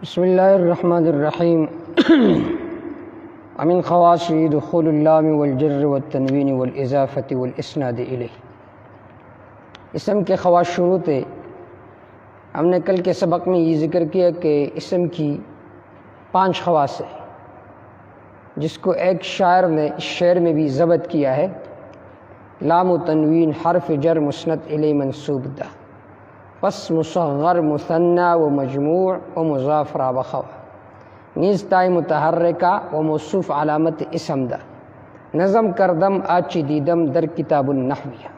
بسم اللہ الرحمن الرحیم ومن خواص دخول اللام والجر والتنوین والاضافۃ والاسناد الیہ۔ اسم کے خواص شروط ہے۔ ہم نے کل کے سبق میں یہ ذکر کیا کہ اسم کی 5 خواص ہے، جس کو ایک شاعر نے اس شعر میں بھی ضبط کیا ہے۔ لام و تنوین حرف جر مسند الیہ منصوب دا، پس مصغر مثنی و مجموع و مضاف را بخوا، نیز تائی متحرکہ و موصوف علامت اسم دا، نظم کردم آچی دیدم در کتاب النحویہ۔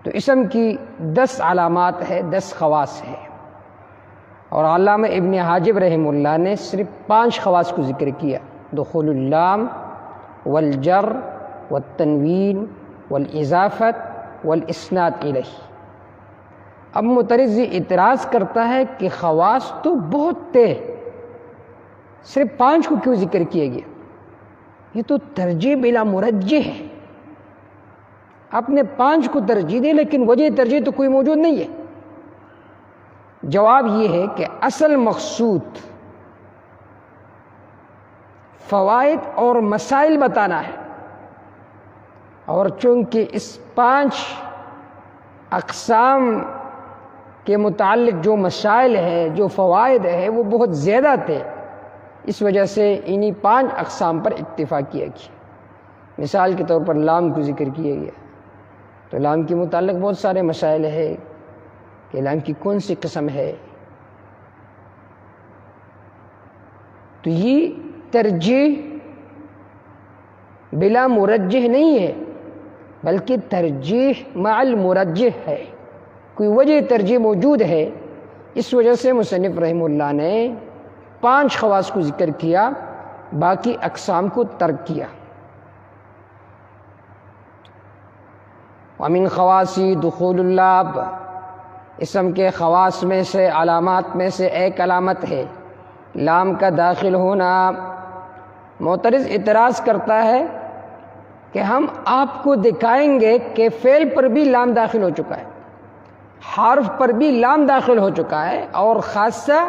تو اسم کی 10 علامات ہے، 10 خواص ہے، اور علامہ ابن حاجب رحمہ اللہ نے صرف 5 خواص کو ذکر کیا: دخول اللام والجر والتنوین والاضافت والاسناد الیہ۔ اب معترض اعتراض کرتا ہے کہ خواص تو بہت تھے، صرف 5 کو کیوں ذکر کیا گیا؟ یہ تو ترجیح بلا مرجح ہے۔ آپ نے 5 کو ترجیح دی، لیکن وجہ ترجیح تو کوئی موجود نہیں ہے۔ جواب یہ ہے کہ اصل مقصود فوائد اور مسائل بتانا ہے، اور چونکہ اس 5 اقسام کے متعلق جو مسائل ہے، جو فوائد ہے، وہ بہت زیادہ تھے، اس وجہ سے انہی 5 اقسام پر اکتفا کیا گیا۔ مثال کے طور پر لام کو ذکر کیا گیا، تو لام کے متعلق بہت سارے مسائل ہیں کہ لام کی کون سی قسم ہے۔ تو یہ ترجیح بلا مرجح نہیں ہے، بلکہ ترجیح مع المرجح ہے، کوئی وجہ ترجیح موجود ہے۔ اس وجہ سے مصنف رحمہ اللہ نے 5 خواص کو ذکر کیا، باقی اقسام کو ترک کیا۔ ومن خواص دخول اللام، اسم کے خواص میں سے، علامات میں سے ایک علامت ہے لام کا داخل ہونا۔ معترض اعتراض کرتا ہے کہ ہم آپ کو دکھائیں گے کہ فعل پر بھی لام داخل ہو چکا ہے، حرف پر بھی لام داخل ہو چکا ہے، اور خاصہ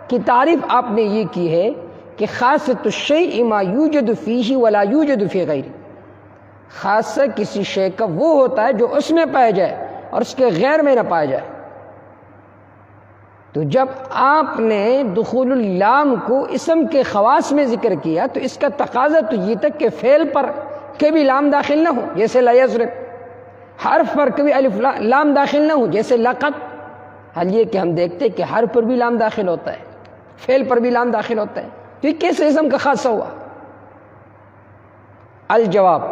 کی تعریف آپ نے یہ کی ہے کہ خاصۃ الشیء ما یوجد فیہ ولا یوجد فی غیرہ۔ خاصہ کسی شے کا وہ ہوتا ہے جو اس میں پایا جائے اور اس کے غیر میں نہ پایا جائے۔ تو جب آپ نے دخول اللام کو اسم کے خواص میں ذکر کیا، تو اس کا تقاضا تو یہ تک کہ فعل پر کبھی لام داخل نہ ہو، جیسے لا یضرب، حرف پر کبھی الف لام داخل نہ ہو، جیسے لقد۔ حال یہ کہ ہم دیکھتے کہ حرف پر بھی لام داخل ہوتا ہے، فعل پر بھی لام داخل ہوتا ہے، تو یہ کیسے اسم کا خاصہ ہوا؟ الجواب،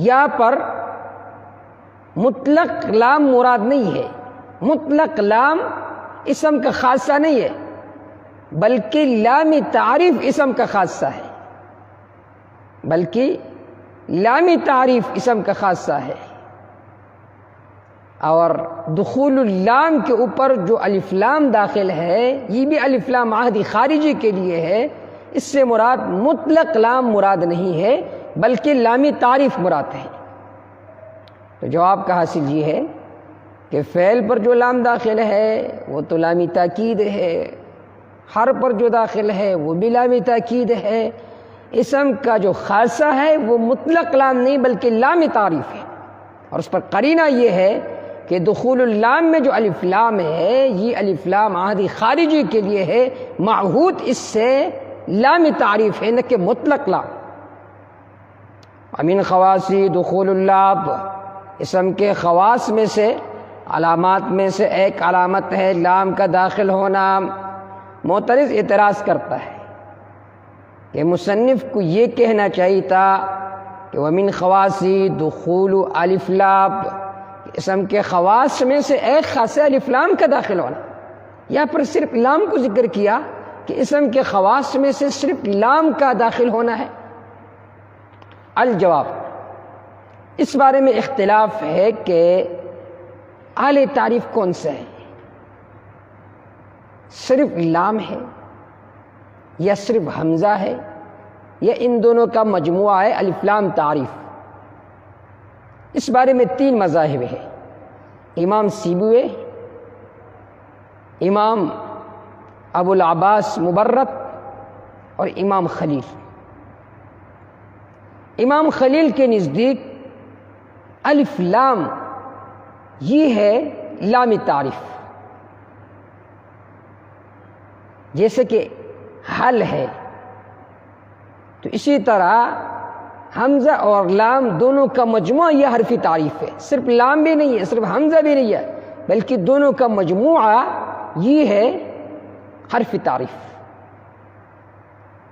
یا پر مطلق لام مراد نہیں ہے، مطلق لام اسم کا خاصہ نہیں ہے، بلکہ لام تعریف اسم کا خاصہ ہے، بلکہ لام تعریف اسم کا خاصہ ہے۔ اور دخول اللام کے اوپر جو الف لام داخل ہے، یہ بھی الف لام عہدی خارجی کے لیے ہے، اس سے مراد مطلق لام مراد نہیں ہے، بلکہ لام تعریف مراد ہے۔ تو جواب کا حاصل یہ ہے کہ فعل پر جو لام داخل ہے وہ تو لام تاکید ہے، حرف پر جو داخل ہے وہ بھی لام تاکید ہے۔ اسم کا جو خاصہ ہے وہ مطلق لام نہیں بلکہ لام تعریف ہے، اور اس پر قرینہ یہ ہے کہ دخول اللام میں جو الف لام ہے، یہ الف لام عہدی خارجی کے لیے ہے، معہود اس سے لام تعریف ہے، نہ کہ مطلق لام۔ ومن خواص دخول اللام، اسم کے خواص میں سے، علامات میں سے ایک علامت ہے لام کا داخل ہونا۔ معترض اعتراض کرتا ہے کہ مصنف کو یہ کہنا چاہیے تھا کہ ومن خواص دخول الف لام، اسم کے خواص میں سے ایک خاص ہے الف لام کا داخل ہونا۔ یہاں پر صرف لام کو ذکر کیا کہ اسم کے خواص میں سے صرف لام کا داخل ہونا ہے۔ الجواب، اس بارے میں اختلاف ہے کہ اعلی تعریف کون سا ہے، صرف لام ہے یا صرف حمزہ ہے، یا ان دونوں کا مجموعہ ہے الف لام تعریف۔ اس بارے میں 3 مذاہب ہیں۔ امام سیبوی، امام ابو العباس مبرد اور امام خلیل۔ امام خلیل کے نزدیک الف لام یہ ہے لام تعریف، جیسے کہ حل ہے، تو اسی طرح حمزہ اور لام دونوں کا مجموعہ یہ حرف تعریف ہے۔ صرف لام بھی نہیں ہے، صرف حمزہ بھی نہیں ہے، بلکہ دونوں کا مجموعہ یہ ہے حرف تعریف۔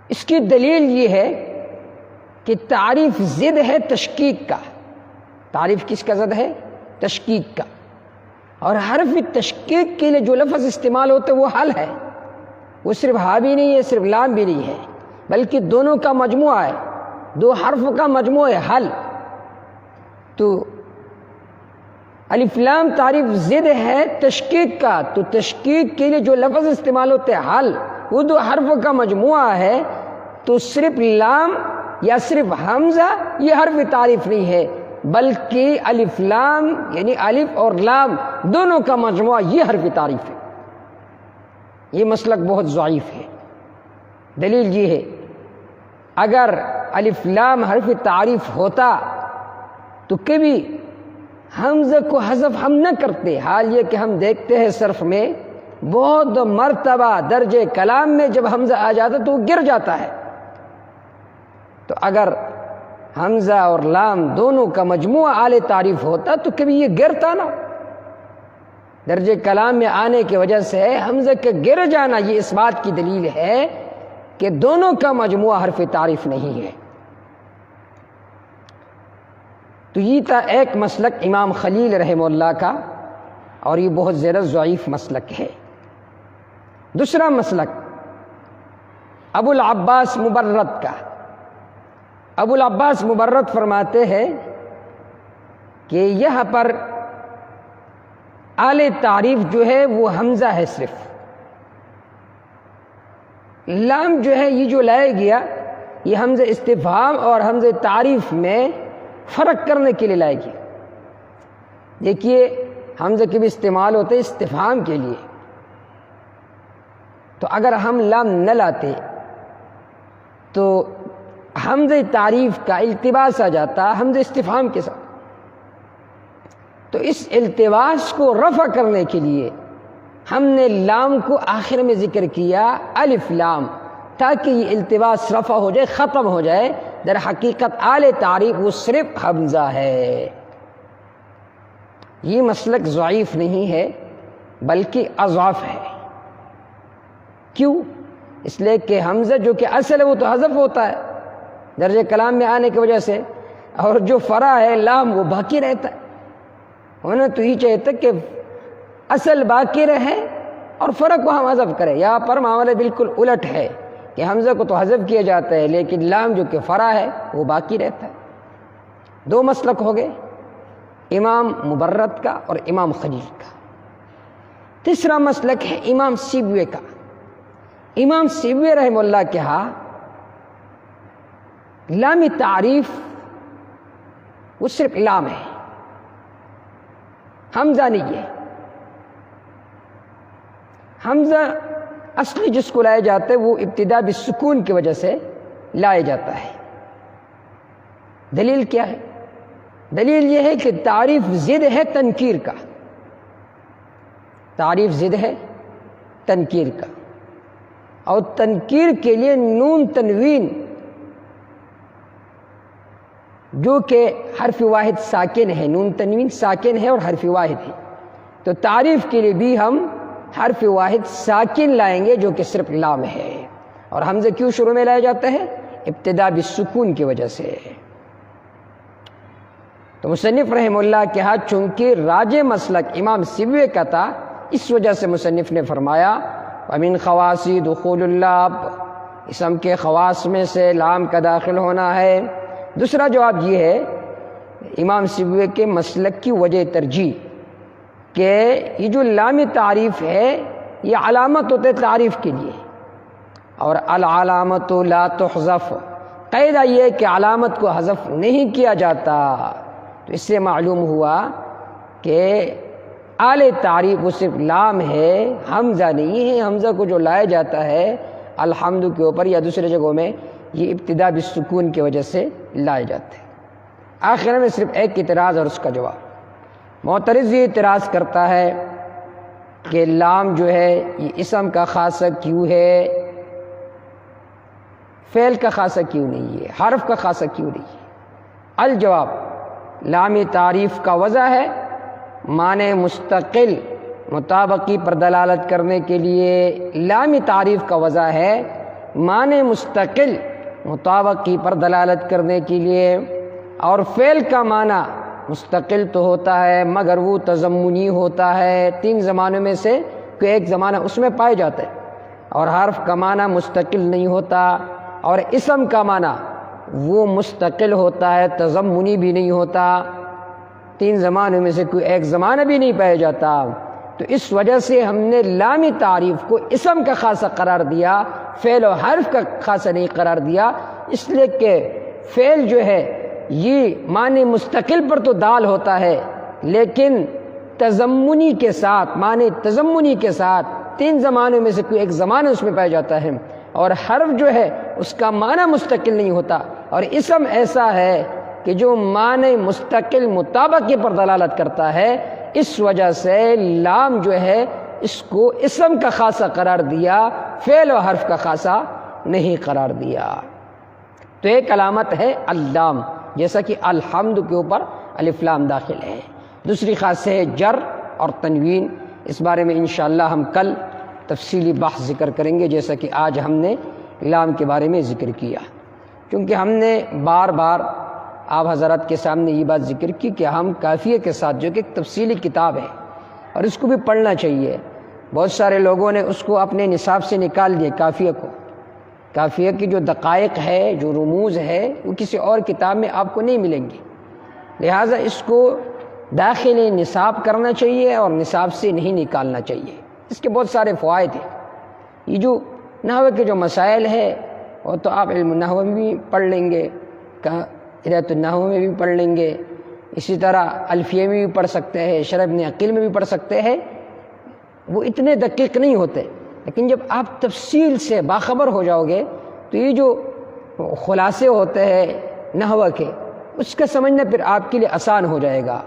اس کی دلیل یہ ہے کہ تعریف ضد ہے تشکیک کا۔ تعریف کس کا ضد ہے؟ تشکیک کا۔ اور حرف تشکیک کے لیے جو لفظ استعمال ہوتا ہے وہ حل ہے، وہ صرف ہا بھی نہیں ہے، صرف لام بھی نہیں ہے، بلکہ دونوں کا مجموعہ ہے، دو حرف کا مجموعہ ہے حل۔ تو الف لام تعریف ضد ہے تشکیک کا، تو تشکیک کے لیے جو لفظ استعمال ہوتے ہیں حل، وہ دو حرف کا مجموعہ ہے، تو صرف لام یا صرف حمزہ یہ حرف تعریف نہیں ہے، بلکہ الف لام یعنی الف اور لام دونوں کا مجموعہ یہ حرف تعریف ہے۔ یہ مسلک بہت ضعیف ہے۔ دلیل یہ ہے اگر الف لام حرف تعریف ہوتا تو کبھی حمزہ کو حذف ہم نہ کرتے۔ حال یہ کہ ہم دیکھتے ہیں صرف میں بہت مرتبہ درجے کلام میں جب حمزہ آ جاتا تو وہ گر جاتا ہے، تو اگر حمزہ اور لام دونوں کا مجموعہ آل تعریف ہوتا تو کبھی یہ گرتا نہ۔ درجے کلام میں آنے کی وجہ سے حمزہ کا گر جانا یہ اس بات کی دلیل ہے کہ دونوں کا مجموعہ حرف تعریف نہیں ہے۔ تو یہ تھا ایک مسلک امام خلیل رحمہ اللہ کا، اور یہ بہت زیادہ ضعیف مسلک ہے۔ دوسرا مسلک ابو العباس مبرد کا۔ ابو العباس مبرد فرماتے ہیں کہ یہاں پر آل تعریف جو ہے وہ حمزہ ہے، صرف لام جو ہے یہ جو لائے گیا یہ حمزہ استفہام اور حمزہ تعریف میں فرق کرنے کے لیے لائے گیا۔ دیکھیے حمزہ کے بھی استعمال ہوتے ہیں استفہام کے لیے، تو اگر ہم لام نہ لاتے تو حمزہ تعریف کا التباس آ جاتا حمزہ استفہام کے ساتھ، تو اس التباس کو رفع کرنے کے لیے ہم نے لام کو آخر میں ذکر کیا الف لام، تاکہ یہ التباس رفع ہو جائے، ختم ہو جائے۔ در حقیقت آل تعریف وہ صرف حمزہ ہے۔ یہ مسلک ضعیف نہیں ہے بلکہ اضعف ہے۔ کیوں؟ اس لیے کہ حمزہ جو کہ اصل ہے وہ تو حذف ہوتا ہے درجہ کلام میں آنے کی وجہ سے، اور جو فرع ہے لام وہ باقی رہتا ہے۔ ہونا تو یہ چاہتا کہ اصل باقی رہے اور فرع کو ہم حذف کریں۔ یہاں پر معاملہ بالکل الٹ ہے کہ حمزہ کو تو حذف کیا جاتا ہے لیکن لام جو کہ فرع ہے وہ باقی رہتا ہے۔ دو مسلک ہو گئے، امام مبرد کا اور امام خلیل کا۔ تیسرا مسلک ہے امام سیبوی کا۔ امام سیبوی رحمہ اللہ کے ہاں لام تعریف وہ صرف لام ہے، حمزہ نہیں ہے۔ حمزہ اصلی جس کو لائے جاتے وہ ابتدا بالسکون کی وجہ سے لائے جاتا ہے۔ دلیل کیا ہے؟ دلیل یہ ہے کہ تعریف ضد ہے تنکیر کا، تعریف ضد ہے تنکیر کا، اور تنکیر کے لیے نون تنوین جو کہ حرف واحد ساکن ہے، نون تنوین ساکن ہے اور حرف واحد ہے، تو تعریف کے لیے بھی ہم حرف واحد ساکن لائیں گے جو کہ صرف لام ہے۔ اور حمزہ کیوں شروع میں لایا جاتا ہے؟ ابتدا بالسکون کی وجہ سے۔ تو مصنف رحمہ اللہ کے ہاتھ چونکہ راجح مسلک امام سیبوی کا تھا، اس وجہ سے مصنف نے فرمایا وَمِنْ خَوَاصِ دُخُولُ اللَّامِ، اسم کے خواص میں سے لام کا داخل ہونا ہے۔ دوسرا جواب یہ ہے امام سیبوی کے مسلک کی وجہ ترجیح کہ یہ جو لام تعریف ہے یہ علامت ہوتے تعریف کے لیے، اور العلامت لا تحذف، قاعدہ یہ کہ علامت کو حذف نہیں کیا جاتا۔ تو اس سے معلوم ہوا کہ اعلی تعریف وہ صرف لام ہے، حمزہ نہیں ہے۔ حمزہ کو جو لایا جاتا ہے الحمد کے اوپر یا دوسرے جگہوں میں، یہ ابتدا بالسکون کی وجہ سے لائے جاتے ہیں۔ آخر میں صرف ایک اعتراض اور اس کا جواب۔ معترض یہ اعتراض کرتا ہے کہ لام جو ہے یہ اسم کا خاصہ کیوں ہے، فعل کا خاصہ کیوں نہیں ہے، حرف کا خاصہ کیوں نہیں ہے؟ الجواب، لام تعریف کا وضع ہے معنی مستقل مطابقی پر دلالت کرنے کے لیے۔ لام تعریف کا وضع ہے معنی مستقل مطابقی پر دلالت کرنے کے لیے، اور فعل کا معنی مستقل تو ہوتا ہے مگر وہ تضمنی ہوتا ہے، تین زمانوں میں سے کوئی ایک زمانہ اس میں پائے جاتا ہے، اور حرف کا معنی مستقل نہیں ہوتا، اور اسم کا معنی وہ مستقل ہوتا ہے، تضمنی بھی نہیں ہوتا، تین زمانوں میں سے کوئی ایک زمانہ بھی نہیں پایا جاتا۔ تو اس وجہ سے ہم نے لام تعریف کو اسم کا خاصہ قرار دیا، فعل و حرف کا خاصہ نہیں قرار دیا، اس لیے کہ فعل جو ہے یہ معنی مستقل پر تو دال ہوتا ہے، لیکن تضمنی کے ساتھ، معنی تضمنی کے ساتھ تین زمانوں میں سے کوئی ایک زمانہ اس میں پایا جاتا ہے، اور حرف جو ہے اس کا معنی مستقل نہیں ہوتا، اور اسم ایسا ہے کہ جو معنی مستقل مطابقی پر دلالت کرتا ہے، اس وجہ سے لام جو ہے اس کو اسم کا خاصہ قرار دیا، فعل و حرف کا خاصہ نہیں قرار دیا۔ تو ایک علامت ہے اللام، جیسا کہ الحمد کے اوپر الف لام داخل ہے۔ دوسری خاصیت ہے جر اور تنوین، اس بارے میں انشاءاللہ ہم کل تفصیلی بحث ذکر کریں گے، جیسا کہ آج ہم نے لام کے بارے میں ذکر کیا، کیونکہ ہم نے بار بار آپ حضرات کے سامنے یہ بات ذکر کی کہ ہم کافیہ کے ساتھ، جو کہ ایک تفصیلی کتاب ہے اور اس کو بھی پڑھنا چاہیے، بہت سارے لوگوں نے اس کو اپنے نصاب سے نکال دیا کافیہ کو۔ کافیہ کی جو دقائق ہے، جو رموز ہے، وہ کسی اور کتاب میں آپ کو نہیں ملیں گی، لہٰذا اس کو داخل نصاب کرنا چاہیے اور نصاب سے نہیں نکالنا چاہیے۔ اس کے بہت سارے فوائد ہیں۔ یہ جو نحو کے جو مسائل ہے وہ تو آپ علم النحو میں بھی پڑھ لیں گے، ہدایت النحو میں بھی پڑھ لیں گے، اسی طرح الفیہ میں بھی پڑھ سکتے ہیں، شرح ابن عقیل میں بھی پڑھ سکتے ہیں، وہ اتنے دقیق نہیں ہوتے، لیکن جب آپ تفصیل سے باخبر ہو جاؤ گے تو یہ جو خلاصے ہوتے ہیں نحو کے، اس کا سمجھنا پھر آپ کے لیے آسان ہو جائے گا۔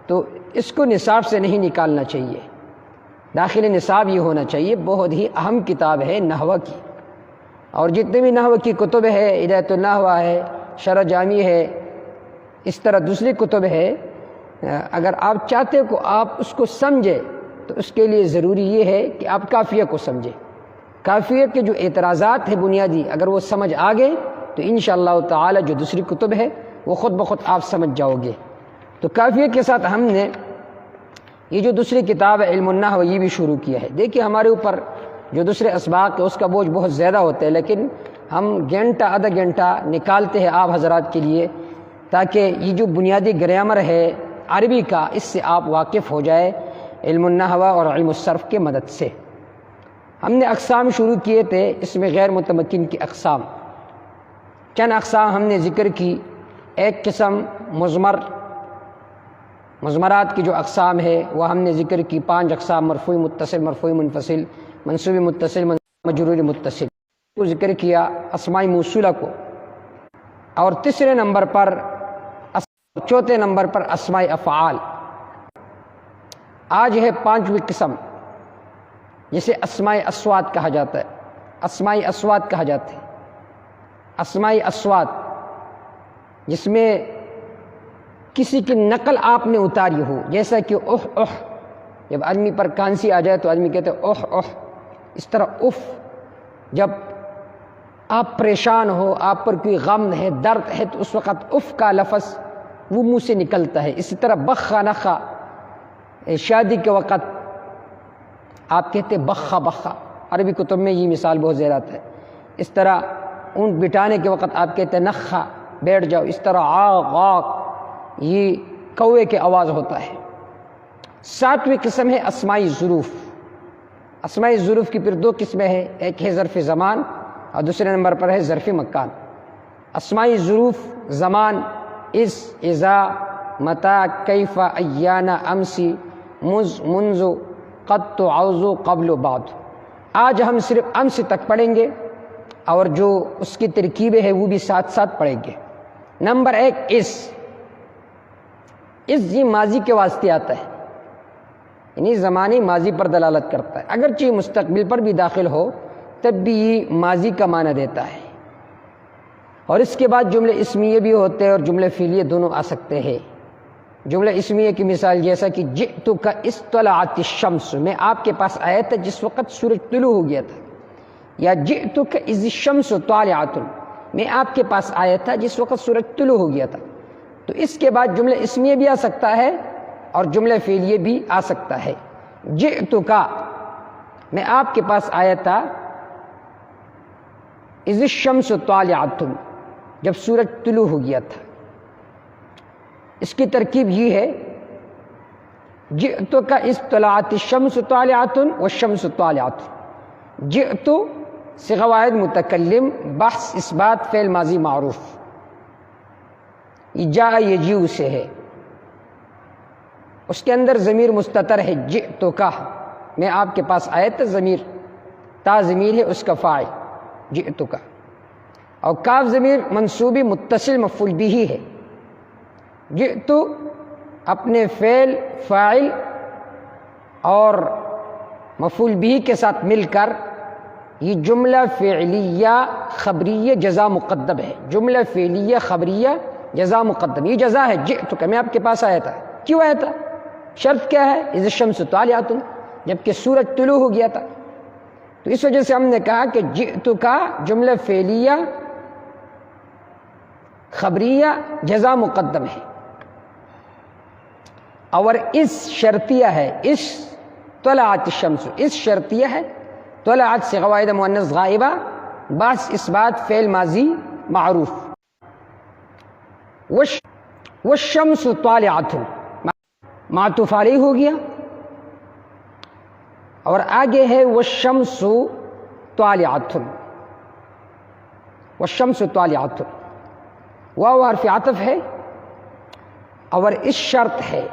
تو اس کو نصاب سے نہیں نکالنا چاہیے، داخل نصاب یہ ہونا چاہیے۔ بہت ہی اہم کتاب ہے نحو کی، اور جتنے بھی نحو کی کتب ہے، ہدایت النحو ہے، شرح جامی ہے، اس طرح دوسری کتب ہے، اگر آپ چاہتے ہو کہ آپ اس کو سمجھے تو اس کے لیے ضروری یہ ہے کہ آپ کافیہ کو سمجھیں۔ کافیہ کے جو اعتراضات ہیں بنیادی، اگر وہ سمجھ آ گئے تو انشاءاللہ تعالی جو دوسری کتب ہے وہ خود بخود آپ سمجھ جاؤ گے۔ تو کافیہ کے ساتھ ہم نے یہ جو دوسری کتاب ہے علم النحو، یہ بھی شروع کیا ہے۔ دیکھیے ہمارے اوپر جو دوسرے اسباق ہے اس کا بوجھ بہت زیادہ ہوتا ہے، لیکن ہم گھنٹہ آدھا گھنٹہ نکالتے ہیں آپ حضرات کے لیے، تاکہ یہ جو بنیادی گرامر ہے عربی کا، اس سے آپ واقف ہو جائے علم النحو اور علم الصرف کے مدد سے۔ ہم نے اقسام شروع کیے تھے، اس میں غیر متمکن کی اقسام، چند اقسام ہم نے ذکر کی۔ ایک قسم مضمرات کی جو اقسام ہے وہ ہم نے ذکر کی، 5 اقسام: مرفوع متصل، مرفوع منفصل، منصوب متصل، مجرور متصل کو ذکر کیا، اسماء موصولہ کو، اور تیسرے نمبر پر چوتھے نمبر پر اسماء افعال۔ آج ہے 5ویں قسم، جسے اسماء اصوات کہا جاتا ہے۔ اسماء اصوات کہا جاتا ہے، اسماء اصوات جس میں کسی کی نقل آپ نے اتاری ہو، جیسا کہ اوہ اوہ، جب آدمی پر کھانسی آ جائے تو آدمی کہتے ہیں اوہ اوہ، اس طرح اف، جب آپ پریشان ہو، آپ پر کوئی غم ہے، درد ہے، تو اس وقت اف کا لفظ وہ منہ سے نکلتا ہے۔ اسی طرح بخا نخا، شادی کے وقت آپ کہتے بخا بخا، عربی کتب میں یہ مثال بہت زیادہ ہے۔ اس طرح اونٹ بٹانے کے وقت آپ کہتے نخا، بیٹھ جاؤ۔ اس طرح آغ آغ، یہ کوے کے آواز ہوتا ہے۔ 7ویں قسم ہے اسماء ظروف۔ اسماء ظروف کی پھر 2 قسمیں ہیں، ایک ہے ظرف زمان اور دوسرے نمبر پر ہے ظرف مکان۔ اسماء ظروف زمان، اس، اذا، متى، کیف، ایانا، امسی، منذ قد تو عوض قبل و بعد۔ آج ہم صرف امس تک پڑھیں گے اور جو اس کی ترکیبیں ہیں وہ بھی ساتھ ساتھ پڑھیں گے۔ نمبر 1 اس یہ ماضی کے واسطے آتا ہے، یعنی زمانے ماضی پر دلالت کرتا ہے، اگرچہ مستقبل پر بھی داخل ہو تب بھی یہ ماضی کا معنی دیتا ہے۔ اور اس کے بعد جملے اسمیہ بھی ہوتے ہیں اور جملے فعلیہ دونوں آ سکتے ہیں۔ جملہ اسمیہ کی مثال جیسا کہ جئتک اطلعت الشمس، میں آپ کے پاس آیا تھا جس وقت سورج طلوع ہو گیا تھا، یا جئتک اذ الشمس طالعۃ، میں آپ کے پاس آیا تھا جس وقت سورج طلوع ہو گیا تھا۔ تو اس کے بعد جملہ اسمیہ بھی آ سکتا ہے اور جملہ فعلیہ بھی آ سکتا ہے۔ جئتک، میں آپ کے پاس آیا تھا اذ الشمس طالعۃ، جب سورج طلوع ہو گیا تھا۔ اس کی ترکیب یہ ہے جئتک اذ طلعت الشمس طالعۃ والشمس طالعۃ۔ جئت صیغہ واحد متکلم، بحث اثبات فعل ماضی معروف، یہ جاء یجیء سے ہے، اس کے اندر ضمیر مستتر ہے جئتک، میں آپ کے پاس آیا تھا، ضمیر تا ضمیر ہے اس کا فاعل جئتک، اور کاف ضمیر منصوبی متصل مفعول بھی ہے۔ جئت اپنے فعل، فاعل اور مفعول بھی کے ساتھ مل کر یہ جملہ فعلیہ خبریہ جزا مقدم ہے، جملہ فعلیہ خبریہ جزا مقدم، یہ جزا ہے جئتک، میں آپ کے پاس آیا تھا۔ کیوں آیا تھا؟ شرط کیا ہے؟ اذ الشمس طالعۃ، جبکہ سورج طلوع ہو گیا تھا۔ تو اس وجہ سے ہم نے کہا کہ جئتک جملہ فعلیہ خبریہ جزا مقدم ہے، اور اس شرطیہ ہے، اس طلعت الشمس، اس شرطیہ ہے، طلعت صیغہ واحد مؤنث غائبہ، بحث اثبات فعل ماضی معروف۔ والشمس طالعۃ معطوف علیہ ہو گیا، اور آگے ہے والشمس طالعۃ، والشمس طالعۃ، واو حرف عطف ہے اور اس شرط ہے،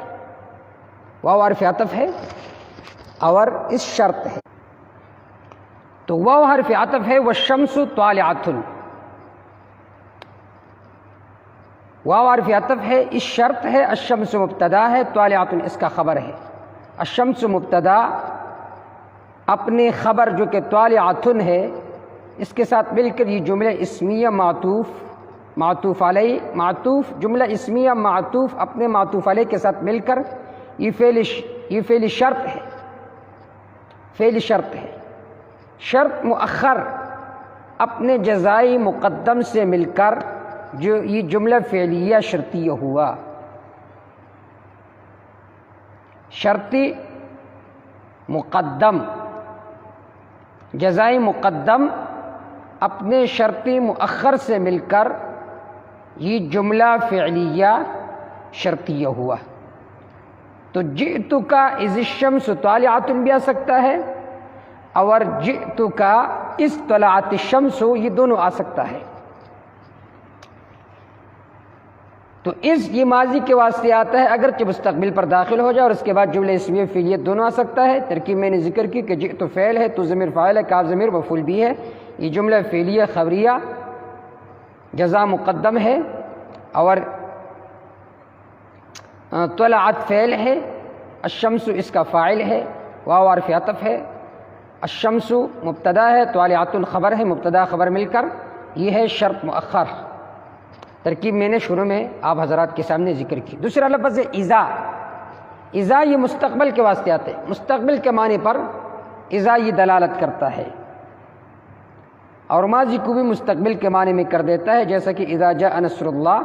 واو حرف عطف ہے اور اس شرط ہے، تو واو حرف عطف ہے والشمس طالعۃ، واو حرف عطف ہے، اس شرط ہے، الشمس مبتدا ہے، طالعۃ اس کا خبر ہے۔ الشمس مبتدا اپنے خبر جو کہ طالعۃ ہے اس کے ساتھ مل کر یہ جملہ اسمیہ معطوف علیہ، معطوف جملہ اسمیہ معطوف اپنے معطوف علیہ کے ساتھ مل کر یہ فعل شرط ہے، فعل شرط ہے، شرط مؤخر اپنے جزائی مقدم سے مل کر جو یہ جملہ فعلیہ شرطیہ ہوا۔ شرطی مقدم، جزائی مقدم اپنے شرطی مؤخر سے مل کر یہ جملہ فعلیہ شرطیہ ہوا۔ تو جئتک اذ الشمس طالعۃ بھی آ سکتا ہے اور جئتک اذ طلعت الشمس، یہ دونوں آ سکتا ہے۔ تو اس یہ ماضی کے واسطے آتا ہے، اگرچہ مستقبل پر داخل ہو جائے، اور اس کے بعد جملہ اسمیہ فعلیہ دونوں آ سکتا ہے۔ ترکیب میں نے ذکر کی کہ جئت فعل ہے، تو ضمیر فاعل ہے، کاف ضمیر مفعول بھی ہے، یہ جملہ فعلیہ خبریہ جزا مقدم ہے، اور طلعت فعل ہے، الشمس اس کا فاعل ہے، واو حرف عطف ہے، الشمس مبتدا ہے، طالعۃ خبر ہے، مبتدا خبر مل کر یہ ہے شرط مؤخر۔ ترکیب میں نے شروع میں آپ حضرات کے سامنے ذکر کی۔ دوسرا لفظ ہے اذا، اذا یہ مستقبل کے واسطے آتے ہیں، مستقبل کے معنی پر اذا یہ دلالت کرتا ہے، اور ماضی کو بھی مستقبل کے معنی میں کر دیتا ہے، جیسا کہ اذا جاء نصر اللہ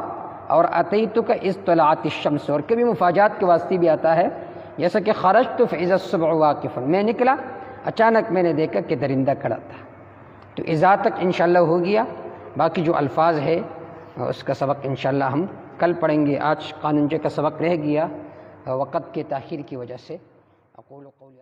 اور اتیتک اذ طلعت الشمس، اور کبھی مفاجات کے واسطے بھی آتا ہے، جیسا کہ خرجت فاذا الصبح واقف، میں نکلا اچانک میں نے دیکھا کہ درندہ کھڑا تھا۔ تو اذا تک انشاءاللہ ہو گیا، باقی جو الفاظ ہے اس کا سبق انشاءاللہ ہم کل پڑھیں گے۔ آج قانونچے کا سبق رہ گیا وقت کے تاخیر کی وجہ سے۔ اقول قولی